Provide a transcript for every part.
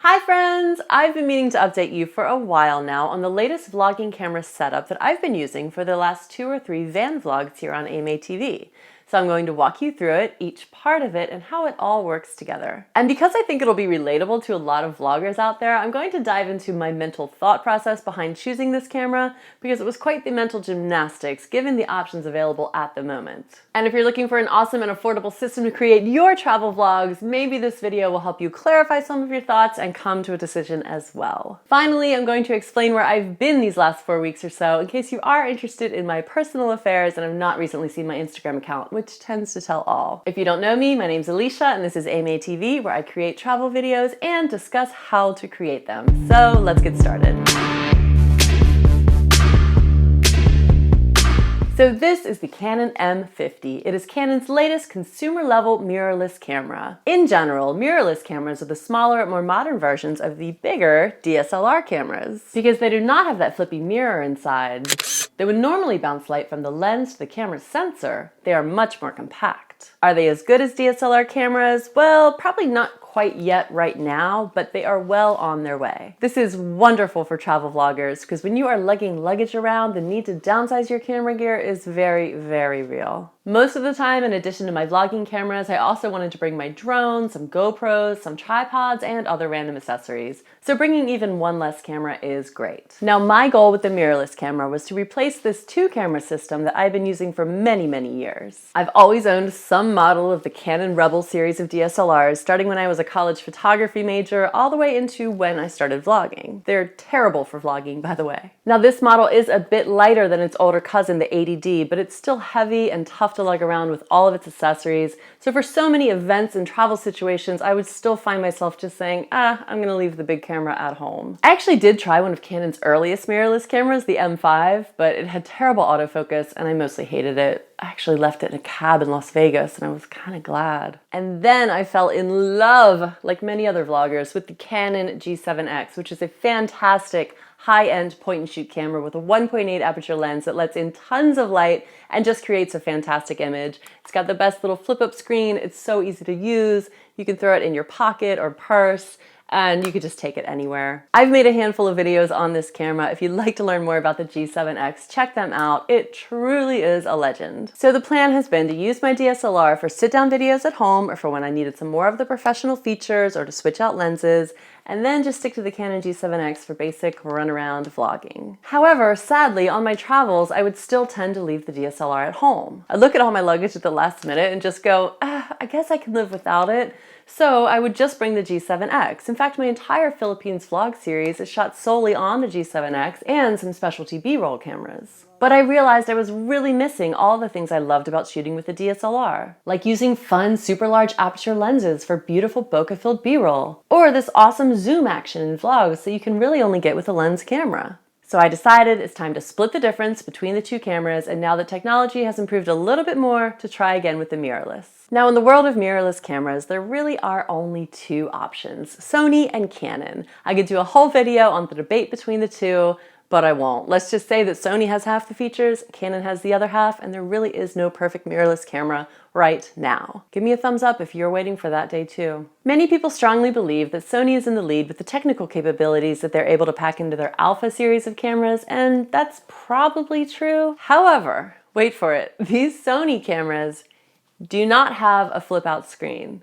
Hi friends! I've been meaning to update you for a while now on the latest vlogging camera setup that I've been using for the last 2 or 3 van vlogs here on AMaeTV. So I'm going to walk you through it, each part of it, and how it all works together. And because I think it'll be relatable to a lot of vloggers out there, I'm going to dive into my mental thought process behind choosing this camera, because it was quite the mental gymnastics given the options available at the moment. And if you're looking for an awesome and affordable system to create your travel vlogs, maybe this video will help you clarify some of your thoughts and come to a decision as well. Finally, I'm going to explain where I've been these last 4 weeks or so, in case you are interested in my personal affairs and have not recently seen my Instagram account, which tends to tell all. If you don't know me, my name's Alicia and this is AMaeTV, where I create travel videos and discuss how to create them. So let's get started. So this is the Canon M50. It is Canon's latest consumer-level mirrorless camera. In general, mirrorless cameras are the smaller, more modern versions of the bigger DSLR cameras, because they do not have that flippy mirror inside. They would normally bounce light from the lens to the camera's sensor. They are much more compact. Are they as good as DSLR cameras? Well, probably not quite yet right now, but they are well on their way. This is wonderful for travel vloggers, because when you are lugging luggage around, the need to downsize your camera gear is very, very real. Most of the time, in addition to my vlogging cameras, I also wanted to bring my drone, some GoPros, some tripods, and other random accessories. So bringing even one less camera is great. Now, my goal with the mirrorless camera was to replace this 2-camera system that I've been using for many, many years. I've always owned some model of the Canon Rebel series of DSLRs, starting when I was a college photography major, all the way into when I started vlogging. They're terrible for vlogging, by the way. Now, this model is a bit lighter than its older cousin, the 80D, but it's still heavy and tough to lug around with all of its accessories. So for so many events and travel situations, I would still find myself just saying, I'm gonna leave the big camera at home. I actually did try one of Canon's earliest mirrorless cameras, the M5, but it had terrible autofocus and I mostly hated it. I actually left it in a cab in Las Vegas and I was kind of glad. And then I fell in love, like many other vloggers, with the Canon G7X, which is a fantastic high-end point-and-shoot camera with a 1.8 aperture lens that lets in tons of light and just creates a fantastic image. It's got the best little flip-up screen. It's so easy to use. You can throw it in your pocket or purse, and you could just take it anywhere. I've made a handful of videos on this camera. If you'd like to learn more about the G7X, check them out. It truly is a legend. So the plan has been to use my DSLR for sit-down videos at home or for when I needed some more of the professional features or to switch out lenses, and then just stick to the Canon G7X for basic run-around vlogging. However, sadly, on my travels, I would still tend to leave the DSLR at home. I look at all my luggage at the last minute and just go, I guess I can live without it. So I would just bring the G7X. In fact, my entire Philippines vlog series is shot solely on the G7X and some specialty B-roll cameras. But I realized I was really missing all the things I loved about shooting with the DSLR, like using fun, super large aperture lenses for beautiful bokeh-filled B-roll, or this awesome zoom action in vlogs that you can really only get with a lens camera. So I decided it's time to split the difference between the 2 cameras, and now that technology has improved a little bit more, to try again with the mirrorless. Now, in the world of mirrorless cameras, there really are only 2 options, Sony and Canon. I could do a whole video on the debate between the 2, but I won't. Let's just say that Sony has half the features, Canon has the other half, and there really is no perfect mirrorless camera right now. Give me a thumbs up if you're waiting for that day too. Many people strongly believe that Sony is in the lead with the technical capabilities that they're able to pack into their Alpha series of cameras, and that's probably true. However, wait for it, these Sony cameras do not have a flip-out screen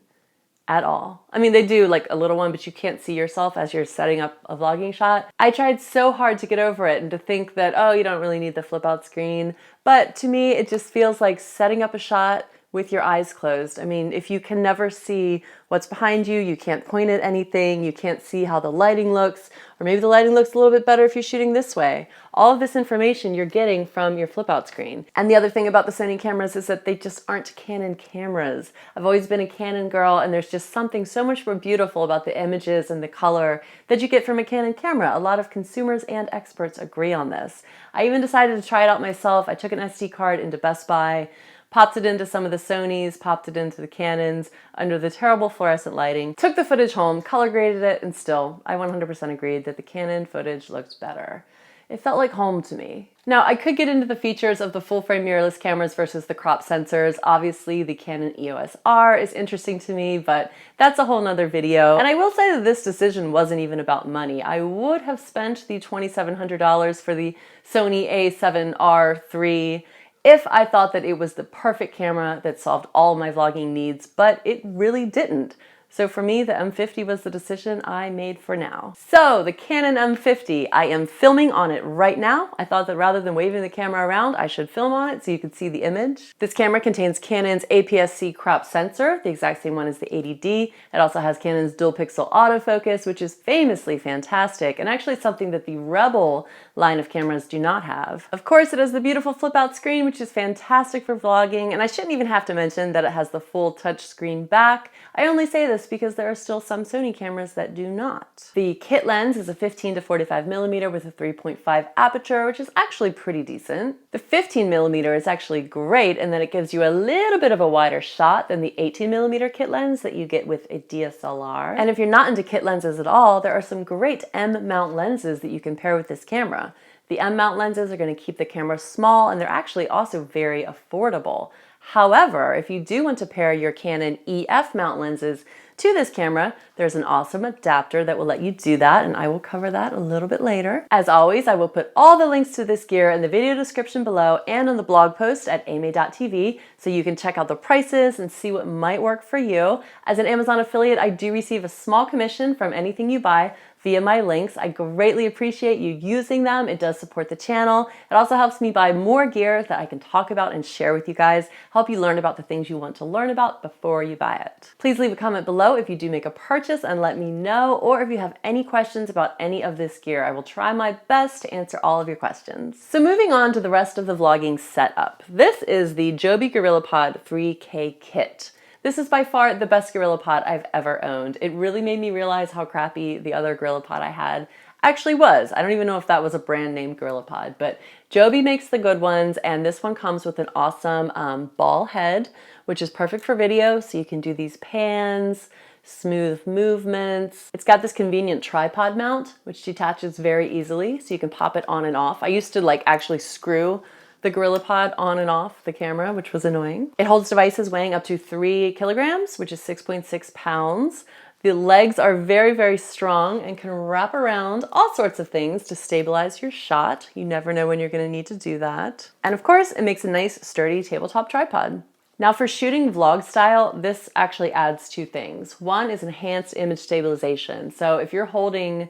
at all. I mean, they do like a little one, but you can't see yourself as you're setting up a vlogging shot. I tried so hard to get over it and to think that, oh, you don't really need the flip out screen. But to me, it just feels like setting up a shot with your eyes closed. I mean, if you can never see what's behind you, you can't point at anything, you can't see how the lighting looks, or maybe the lighting looks a little bit better if you're shooting this way. All of this information you're getting from your flip out screen. And the other thing about the Sony cameras is that they just aren't Canon cameras. I've always been a Canon girl, and there's just something so much more beautiful about the images and the color that you get from a Canon camera. A lot of consumers and experts agree on this. I even decided to try it out myself. I took an SD card into Best Buy, popped it into some of the Sonys, popped it into the Canons under the terrible fluorescent lighting, took the footage home, color graded it, and still, I 100% agreed that the Canon footage looked better. It felt like home to me. Now, I could get into the features of the full-frame mirrorless cameras versus the crop sensors. Obviously, the Canon EOS R is interesting to me, but that's a whole nother video. And I will say that this decision wasn't even about money. I would have spent the $2,700 for the Sony a7R III if I thought that it was the perfect camera that solved all my vlogging needs, but it really didn't. So for me, the M50 was the decision I made for now. So the Canon M50, I am filming on it right now. I thought that rather than waving the camera around, I should film on it so you could see the image. This camera contains Canon's APS-C crop sensor, the exact same one as the 80D. It also has Canon's dual pixel autofocus, which is famously fantastic and actually something that the Rebel line of cameras do not have. Of course, it has the beautiful flip out screen, which is fantastic for vlogging. And I shouldn't even have to mention that it has the full touch screen back. I only say this because there are still some Sony cameras that do not. The kit lens is a 15 to 45 millimeter with a 3.5 aperture, which is actually pretty decent. The 15 millimeter is actually great, and then it gives you a little bit of a wider shot than the 18 millimeter kit lens that you get with a DSLR. And if you're not into kit lenses at all, there are some great M mount lenses that you can pair with this camera. The M mount lenses are going to keep the camera small, and they're actually also very affordable. However, if you do want to pair your Canon EF mount lenses to this camera, there's an awesome adapter that will let you do that, and I will cover that a little bit later. As always, I will put all the links to this gear in the video description below and on the blog post at AMaeTV, so you can check out the prices and see what might work for you. As an Amazon affiliate, I do receive a small commission from anything you buy via my links. I greatly appreciate you using them. It does support the channel. It also helps me buy more gear that I can talk about and share with you guys, help you learn about the things you want to learn about before you buy it. Please leave a comment below if you do make a purchase and let me know, or if you have any questions about any of this gear. I will try my best to answer all of your questions. So moving on to the rest of the vlogging setup. This is the Joby Gorillapod 3K kit. This is by far the best Gorillapod I've ever owned. It really made me realize how crappy the other Gorillapod I had actually was. I don't even know if that was a brand name Gorillapod, but Joby makes the good ones, and this one comes with an awesome ball head, which is perfect for video, so you can do these pans, smooth movements. It's got this convenient tripod mount, which detaches very easily, so you can pop it on and off. I used to actually screw the Gorillapod on and off the camera, which was annoying. It holds devices weighing up to 3 kilograms, which is 6.6 pounds. The legs are very, very strong and can wrap around all sorts of things to stabilize your shot. You never know when you're gonna need to do that. And of course, it makes a nice, sturdy tabletop tripod. Now for shooting vlog style, this actually adds 2 things. One is enhanced image stabilization. So if you're holding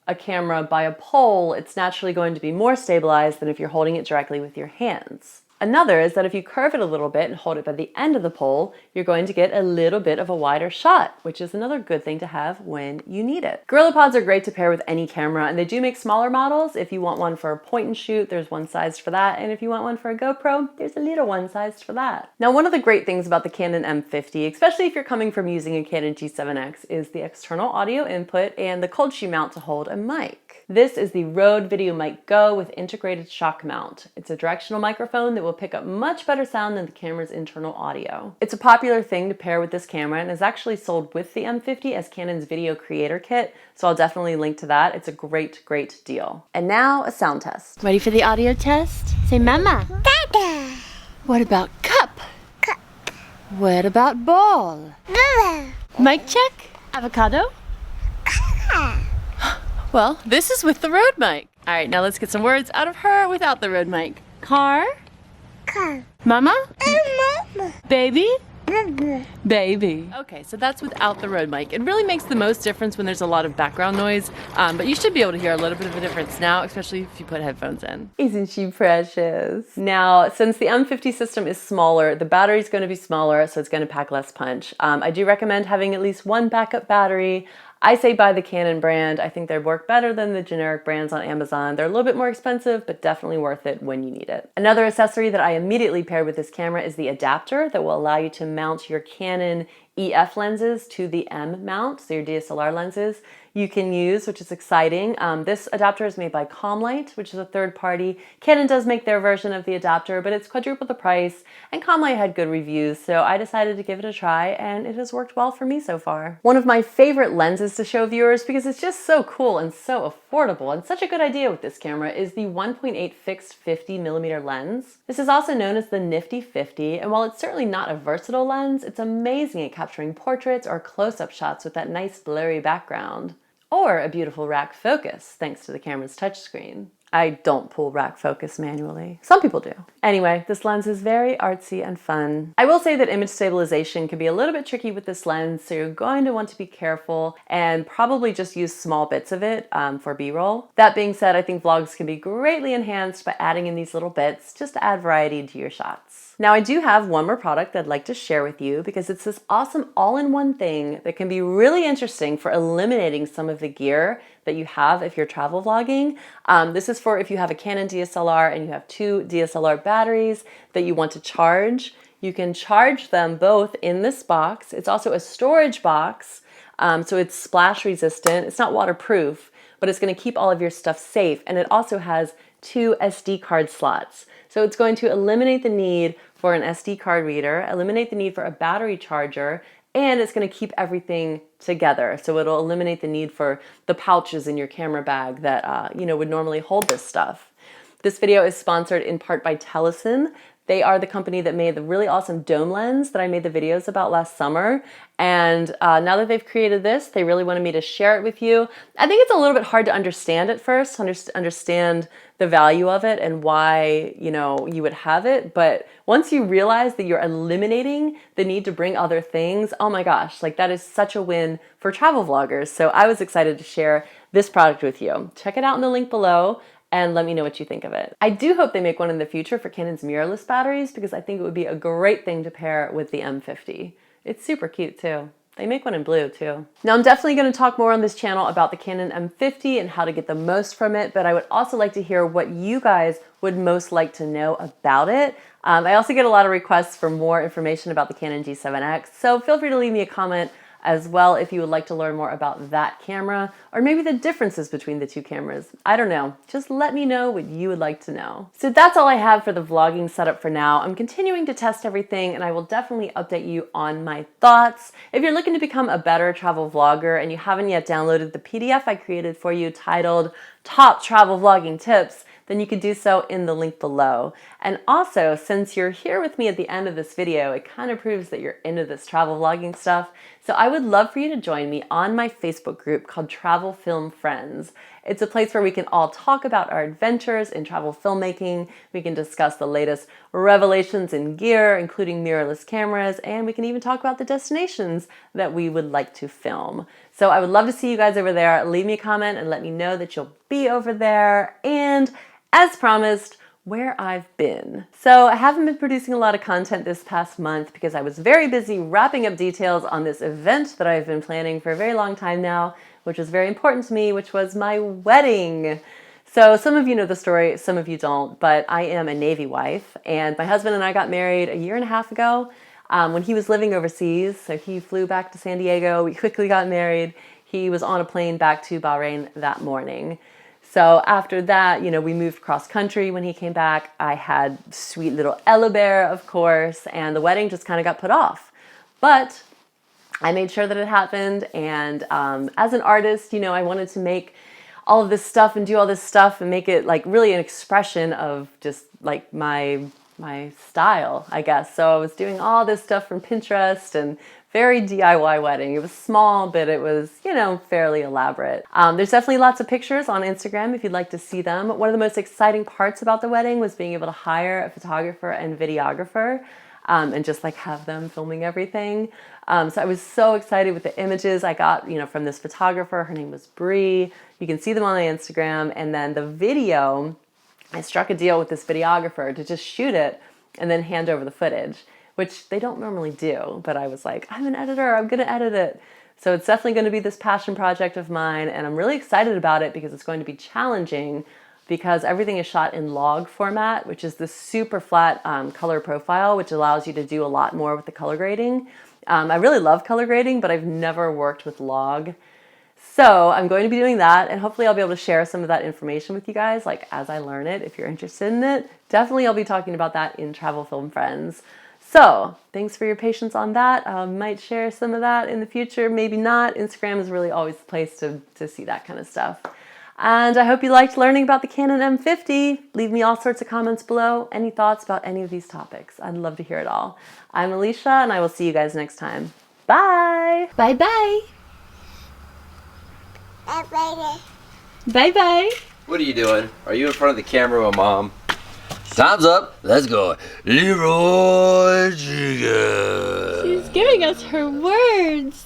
a camera by a pole, it's naturally going to be more stabilized than if you're holding it directly with your hands. Another is that if you curve it a little bit and hold it by the end of the pole, you're going to get a little bit of a wider shot, which is another good thing to have when you need it. Gorillapods are great to pair with any camera, and they do make smaller models. If you want one for a point and shoot, there's one sized for that, and if you want one for a GoPro, there's a little one sized for that. Now, one of the great things about the Canon M50, especially if you're coming from using a Canon G7X, is the external audio input and the cold shoe mount to hold a mic. This is the Rode VideoMic Go with integrated shock mount. It's a directional microphone that will pick up much better sound than the camera's internal audio. It's a popular thing to pair with this camera and is actually sold with the M50 as Canon's video creator kit, so I'll definitely link to that. It's a great, great deal. And now a sound test. Ready for the audio test? Say mama. Dada. What about cup? Cup. What about ball? Ball. Mic check. Avocado. Well, this is with the Rode mic. All right, now let's get some words out of her without the Rode mic. Car? Car. Mama? Mama. Baby? Baby. Okay, so that's without the Rode mic. It really makes the most difference when there's a lot of background noise, but you should be able to hear a little bit of a difference now, especially if you put headphones in. Isn't she precious? Now, since the M50 system is smaller, the battery's going to be smaller, so it's going to pack less punch. I do recommend having at least one backup battery. I say buy the Canon brand. I think they work better than the generic brands on Amazon. They're a little bit more expensive, but definitely worth it when you need it. Another accessory that I immediately paired with this camera is the adapter that will allow you to mount your Canon EF lenses to the M mount, so your DSLR lenses you can use, which is exciting. This adapter is made by Comlight, which is a third party. Canon does make their version of the adapter, but it's quadruple the price, and Comlight had good reviews, so I decided to give it a try, and it has worked well for me so far. One of my favorite lenses to show viewers, because it's just so cool and so affordable, and such a good idea with this camera, is the 1.8 fixed 50mm lens. This is also known as the Nifty 50, and while it's certainly not a versatile lens, it's amazing at capturing portraits or close-up shots with that nice blurry background. Or a beautiful rack focus, thanks to the camera's touchscreen. I don't pull rack focus manually. Some people do. Anyway, this lens is very artsy and fun. I will say that image stabilization can be a little bit tricky with this lens, so you're going to want to be careful and probably just use small bits of it for B-roll. That being said, I think vlogs can be greatly enhanced by adding in these little bits just to add variety to your shots. Now, I do have one more product I'd like to share with you because it's this awesome all-in-one thing that can be really interesting for eliminating some of the gear that you have if you're travel vlogging. This is for if you have a Canon DSLR and you have two DSLR batteries that you want to charge. You can charge them both in this box. It's also a storage box, so it's splash resistant. It's not waterproof, but it's going to keep all of your stuff safe. And it also has two SD card slots. So it's going to eliminate the need for an SD card reader, eliminate the need for a battery charger, and it's going to keep everything together. So it'll eliminate the need for the pouches in your camera bag that would normally hold this stuff. This video is sponsored in part by Telesin. They are the company that made the really awesome dome lens that I made the videos about last summer. And now that they've created this, they really wanted me to share it with you. I think it's a little bit hard to understand at first, understand the value of it and why, you would have it. But once you realize that you're eliminating the need to bring other things, oh my gosh, like that is such a win for travel vloggers. So I was excited to share this product with you. Check it out in the link below and let me know what you think of it. I do hope they make one in the future for Canon's mirrorless batteries because I think it would be a great thing to pair with the M50. It's super cute too. They make one in blue too. Now I'm definitely going to talk more on this channel about the Canon M50 and how to get the most from it, but I would also like to hear what you guys would most like to know about it. I also get a lot of requests for more information about the Canon G7X, so feel free to leave me a comment as well if you would like to learn more about that camera or maybe the differences between the two cameras. I don't know. Just let me know what you would like to know. So that's all I have for the vlogging setup for now. I'm continuing to test everything and I will definitely update you on my thoughts. If you're looking to become a better travel vlogger and you haven't yet downloaded the PDF I created for you titled Top Travel Vlogging Tips, then you can do so in the link below. And also, since you're here with me at the end of this video, it kind of proves that you're into this travel vlogging stuff. So I would love for you to join me on my Facebook group called Travel Film Friends. It's a place where we can all talk about our adventures in travel filmmaking. We can discuss the latest revelations in gear, including mirrorless cameras, and we can even talk about the destinations that we would like to film. So I would love to see you guys over there. Leave me a comment and let me know that you'll be over there. And as promised, where I've been. So I haven't been producing a lot of content this past month because I was very busy wrapping up details on this event that I've been planning for a very long time now, which was very important to me, which was my wedding. So some of you know the story, some of you don't, but I am a Navy wife and my husband and I got married a year and a half ago when he was living overseas. So he flew back to San Diego, we quickly got married. He was on a plane back to Bahrain that morning. So after that, we moved cross country when he came back. I had sweet little Ella Bear, of course, and the wedding just kind of got put off. But I made sure that it happened. And as an artist, I wanted to make all of this stuff and do all this stuff and make it like really an expression of just like my style, I guess. So I was doing all this stuff from Pinterest and very DIY wedding. It was small, but it was, fairly elaborate. There's definitely lots of pictures on Instagram if you'd like to see them. One of the most exciting parts about the wedding was being able to hire a photographer and videographer and just like have them filming everything. So I was so excited with the images I got, from this photographer. Her name was Bree. You can see them on my Instagram. And then the video, I struck a deal with this videographer to just shoot it and then hand over the footage, which they don't normally do, but I was like, I'm an editor, I'm gonna edit it. So it's definitely gonna be this passion project of mine, and I'm really excited about it because it's going to be challenging because everything is shot in log format, which is this super flat color profile, which allows you to do a lot more with the color grading. I really love color grading, but I've never worked with log. So I'm going to be doing that, and hopefully I'll be able to share some of that information with you guys, like as I learn it. If you're interested in it, definitely I'll be talking about that in Travel Film Friends. So thanks for your patience on that. Might share some of that in the future, maybe not. Instagram is really always the place to see that kind of stuff. And I hope you liked learning about the Canon M50. Leave me all sorts of comments below. Any thoughts about any of these topics? I'd love to hear it all. I'm Alicia, and I will see you guys next time. Bye! Bye-bye! Bye-bye. Bye-bye! What are you doing? Are you in front of the camera with Mom? Time's up. Let's go. Leroy Chica. She's giving us her words.